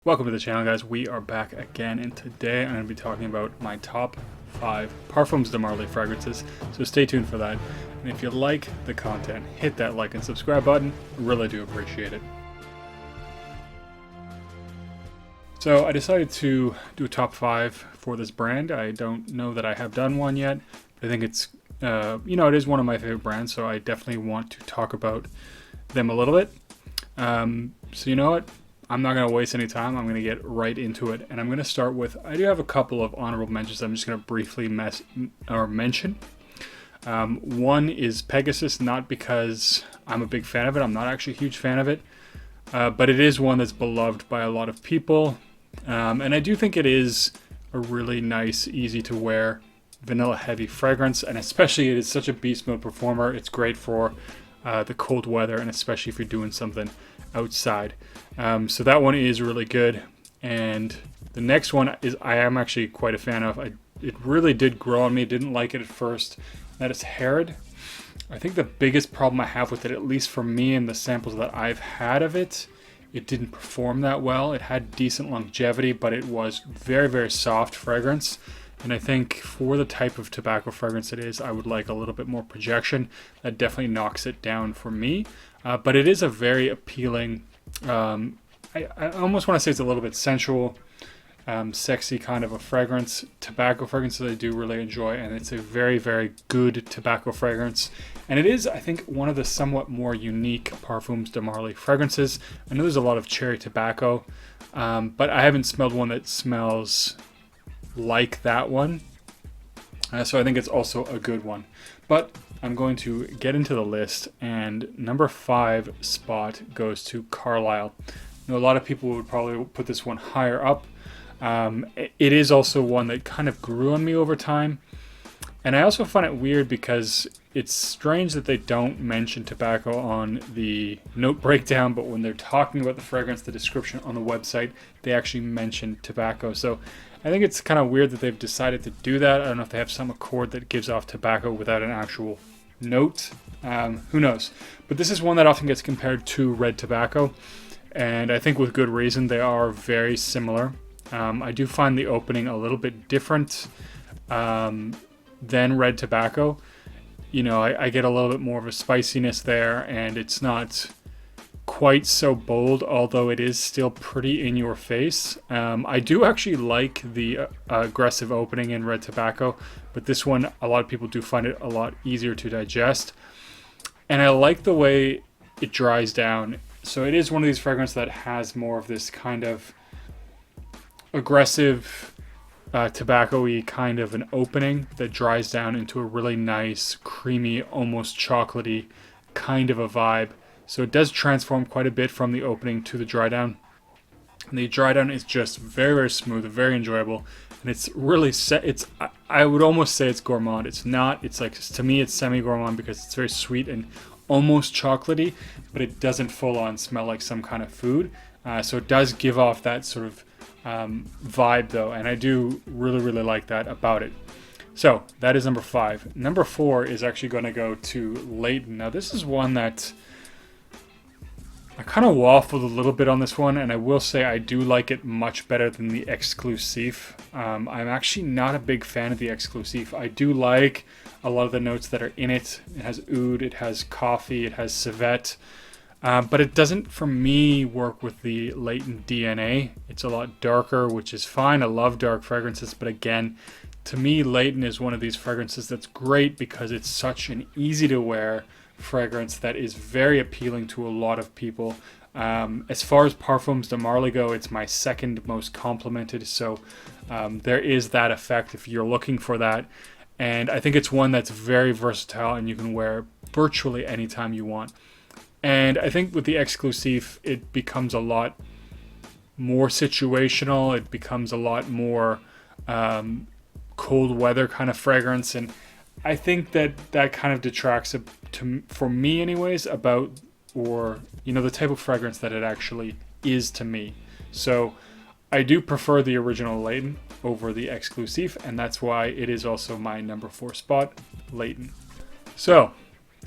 Welcome to the channel, guys. We are back again, and today I'm going to be talking about my top 5 Parfums de Marly fragrances, so stay tuned for that. And if you like the content, hit that like and subscribe button. I really do appreciate it. So I decided to do a top 5 for this brand. I don't know that I have done one yet, but I think it's, it is one of my favorite brands, so I definitely want to talk about them a little bit. So you know what? I'm not going to waste any time. I'm going to get right into it. And I'm going to start with, I do have a couple of honorable mentions I'm just going to briefly mention. One is Pegasus, not because I'm a big fan of it. I'm not actually a huge fan of it. But it is one that's beloved by a lot of people. And I do think it is a really nice, easy to wear, vanilla heavy fragrance. And especially it is such a beast mode performer. It's great for the cold weather, and especially if you're doing something outside. So that one is really good. And the next one is I am actually quite a fan of. It really did grow on me. Didn't like it at first. That is Herod. I think the biggest problem I have with it, at least for me and the samples that I've had of it, it didn't perform that well. It had decent longevity, but it was very, very soft fragrance. And I think for the type of tobacco fragrance it is, I would like a little bit more projection. That definitely knocks it down for me. But it is a very appealing, I almost want to say it's a little bit sensual, sexy kind of a fragrance. Tobacco fragrance that I do really enjoy, and it's a very, very good tobacco fragrance. And it is, I think, one of the somewhat more unique Parfums de Marly fragrances. I know there's a lot of cherry tobacco, but I haven't smelled one that smells like that one. So I think it's also a good one. But I'm going to get into the list, and number 5 spot goes to Carlisle. A lot of people would probably put this one higher up. It is also one that kind of grew on me over time. And I also find it weird because it's strange that they don't mention tobacco on the note breakdown, but when they're talking about the fragrance, the description on the website, they actually mention tobacco. So I think it's kind of weird that they've decided to do that. I don't know if they have some accord that gives off tobacco without an actual note. Who knows? But this is one that often gets compared to red tobacco, and I think with good reason. They are very similar. I do find the opening a little bit different than red tobacco. You know, I get a little bit more of a spiciness there, and it's not quite so bold, although it is still pretty in your face. I do actually like the aggressive opening in red tobacco, but this one, a lot of people do find it a lot easier to digest. And I like the way it dries down. So it is one of these fragrances that has more of this kind of aggressive tobacco-y kind of an opening that dries down into a really nice, creamy, almost chocolatey kind of a vibe. So it does transform quite a bit from the opening to the dry down. And the dry down is just very, very smooth, very enjoyable. And it's really I would almost say it's gourmand. It's not, it's like, to me it's semi-gourmand because it's very sweet and almost chocolatey, but it doesn't full on smell like some kind of food. So it does give off that sort of vibe though, and I do really, really like that about it. So that is number 5. Number 4 is actually going to go to Layton. Now this is one that I kind of waffled a little bit on this one, and I will say I do like it much better than the Exclusive. I'm actually not a big fan of the Exclusive. I do like a lot of the notes that are in it. It has oud, it has coffee, it has civet. But it doesn't, for me, work with the Layton DNA. It's a lot darker, which is fine. I love dark fragrances, but again, to me, Layton is one of these fragrances that's great because it's such an easy-to-wear fragrance that is very appealing to a lot of people. As far as Parfums de Marly go, it's my second most complimented, so there is that effect if you're looking for that. And I think it's one that's very versatile and you can wear virtually anytime you want. And I think with the Exclusive, it becomes a lot more situational. It becomes a lot more cold weather kind of fragrance. And I think that kind of detracts for me anyways, about, or, you know, the type of fragrance that it actually is to me. So I do prefer the original Layton over the Exclusive, and that's why it is also my number 4 spot, Layton. So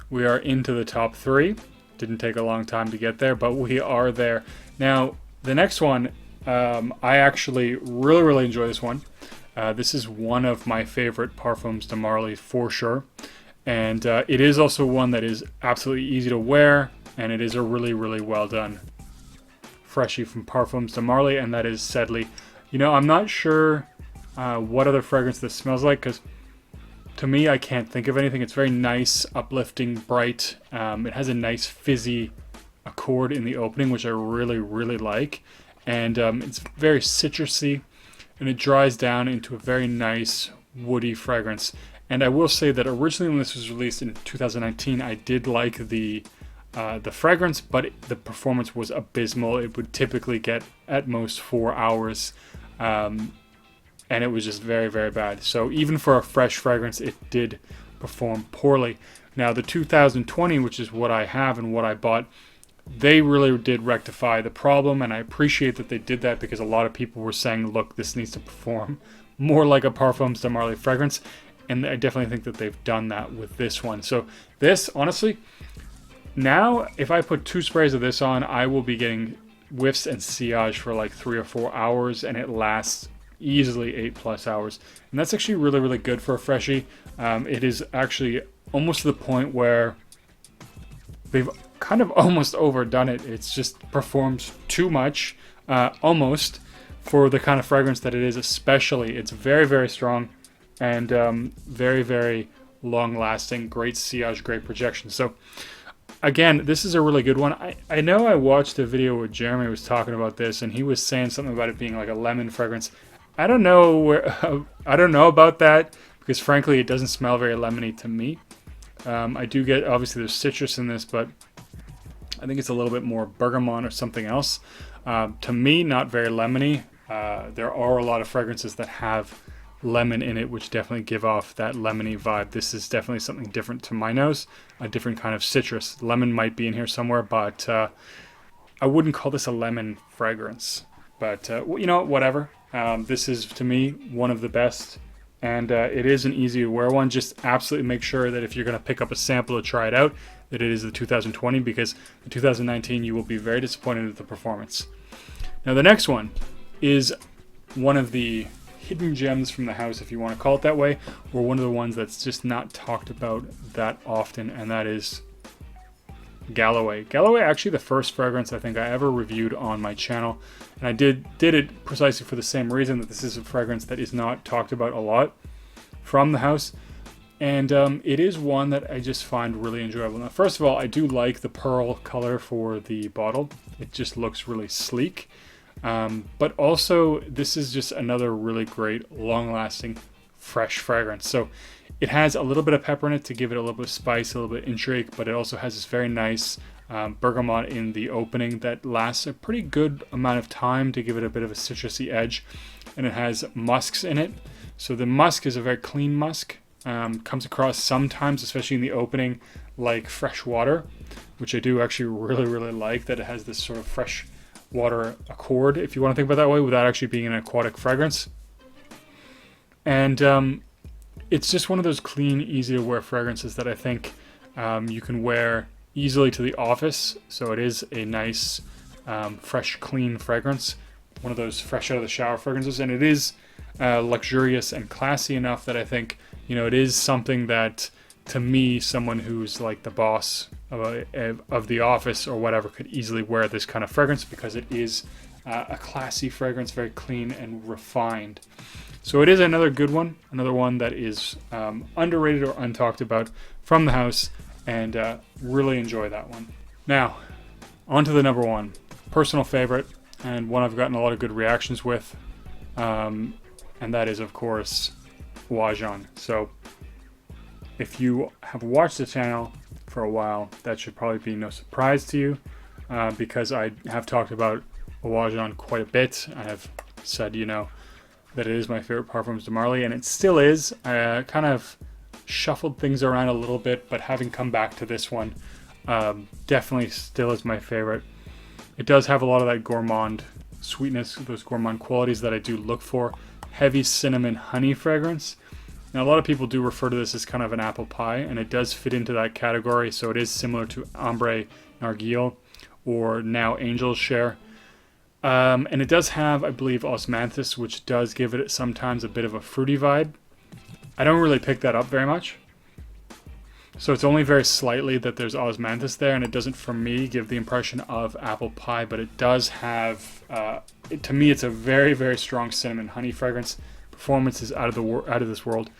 we are into the top 3. Didn't take a long time to get there, but we are there. Now, the next one I actually really enjoy this one. This is one of my favorite Parfums de Marly for sure. And it is also one that is absolutely easy to wear, and it is a really well done freshie from Parfums de Marly, and that is Sedley. You know, I'm not sure what other fragrance this smells like, because to me, I can't think of anything. It's very nice, uplifting, bright. It has a nice fizzy accord in the opening, which I really like. And it's very citrusy, and it dries down into a very nice, woody fragrance. And I will say that originally when this was released in 2019, I did like the fragrance, but the performance was abysmal. It would typically get at most 4 hours, and it was just very bad. So even for a fresh fragrance, it did perform poorly. Now the 2020, which is what I have and what I bought, they really did rectify the problem, and I appreciate that they did that, because a lot of people were saying, look, this needs to perform more like a Parfums de Marly fragrance. And I definitely think that they've done that with this one. So this, honestly, now if I put 2 sprays of this on, I will be getting whiffs and sillage for like 3 or 4 hours, and it lasts easily 8+ hours. And that's actually really good for a freshie. It is actually almost to the point where they've kind of almost overdone it. It's just performs too much, almost, for the kind of fragrance that it is. Especially, it's very strong, and very long lasting, great sillage, great projection. So again, this is a really good one. I know I watched a video where Jeremy was talking about this, and he was saying something about it being like a lemon fragrance. I don't know I don't know about that, because frankly it doesn't smell very lemony to me. I do get, obviously there's citrus in this, but I think it's a little bit more bergamot or something else. To me, not very lemony. There are a lot of fragrances that have lemon in it, which definitely give off that lemony vibe. This is definitely something different to my nose, a different kind of citrus. Lemon might be in here somewhere, but I wouldn't call this a lemon fragrance. But you know, whatever. This is, to me, one of the best, and it is an easy to wear one. Just absolutely make sure that if you're going to pick up a sample to try it out, that it is the 2020, because the 2019 you will be very disappointed with the performance. Now the next one is one of the hidden gems from the house, if you want to call it that way, or one of the ones that's just not talked about that often, and that is Galloway. Galloway, actually the first fragrance I think I ever reviewed on my channel, and I did it precisely for the same reason, that this is a fragrance that is not talked about a lot from the house, and it is one that I just find really enjoyable. Now, first of all, I do like the pearl color for the bottle. It just looks really sleek. But also, this is just another really great, long-lasting, fresh fragrance. So it has a little bit of pepper in it to give it a little bit of spice, a little bit of intrigue, but it also has this very nice bergamot in the opening that lasts a pretty good amount of time to give it a bit of a citrusy edge. And it has musks in it. So the musk is a very clean musk. Comes across sometimes, especially in the opening, like fresh water, which I do actually really like, that it has this sort of fresh water accord, if you want to think about it that way, without actually being an aquatic fragrance. And it's just one of those clean, easy to wear fragrances that I think you can wear easily to the office. So it is a nice, fresh, clean fragrance, one of those fresh out of the shower fragrances, and it is luxurious and classy enough that I think, you know, it is something that, to me, someone who's like the boss of the office or whatever could easily wear this kind of fragrance, because it is a classy fragrance, very clean and refined. So it is another good one, another one that is underrated or untalked about from the house, and really enjoy that one. Now, on to the number one, personal favorite, and one I've gotten a lot of good reactions with, and that is, of course, Onjan. So if you have watched the channel for a while, that should probably be no surprise to you, because I have talked about Onjan quite a bit. I have said, you know, that it is my favorite Parfums de Marly, and it still is. I kind of shuffled things around a little bit, but having come back to this one, definitely still is my favorite. It does have a lot of that gourmand sweetness, those gourmand qualities that I do look for. Heavy cinnamon honey fragrance. Now, a lot of people do refer to this as kind of an apple pie, and it does fit into that category. So it is similar to Ombre Narguile, or now Angel's Share. And it does have, I believe, osmanthus, which does give it sometimes a bit of a fruity vibe. I don't really pick that up very much. So it's only very slightly that there's osmanthus there, and it doesn't, for me, give the impression of apple pie, but it does have, to me, it's a very, very strong cinnamon honey fragrance. Performance is out of this world.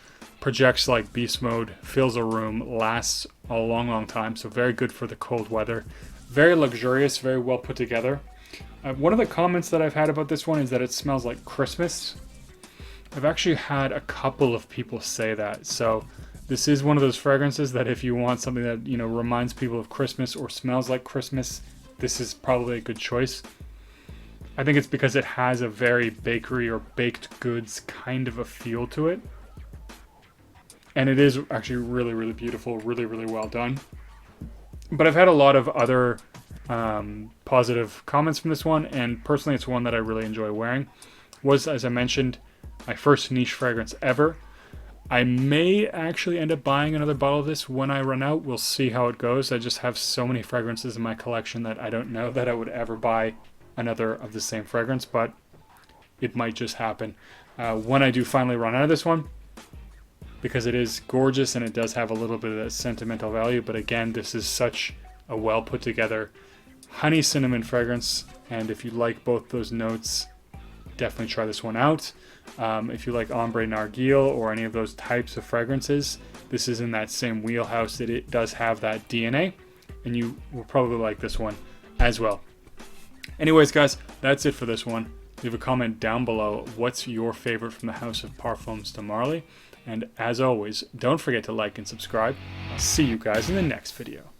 Projects like beast mode, fills a room, lasts a long, long time, so very good for the cold weather. Very luxurious, very well put together. One of the comments that I've had about this one is that it smells like Christmas. I've actually had a couple of people say that, so this is one of those fragrances that if you want something that, you know, reminds people of Christmas or smells like Christmas, this is probably a good choice. I think it's because it has a very bakery or baked goods kind of a feel to it. And it is actually really, really beautiful, really, really well done. But I've had a lot of other positive comments from this one, and personally it's one that I really enjoy wearing. Was, as I mentioned, my first niche fragrance ever. I may actually end up buying another bottle of this when I run out. We'll see how it goes. I just have so many fragrances in my collection that I don't know that I would ever buy another of the same fragrance, but it might just happen when I do finally run out of this one, because it is gorgeous and it does have a little bit of that sentimental value. But again, this is such a well put together honey cinnamon fragrance, and if you like both those notes, definitely try this one out. If you like ombre narguile or any of those types of fragrances, this is in that same wheelhouse. It does have that DNA, and you will probably like this one as well. Anyways, guys, that's it for this one. Leave a comment down below. What's your favorite from the house of Parfums de Marly? And as always, don't forget to like and subscribe. I'll see you guys in the next video.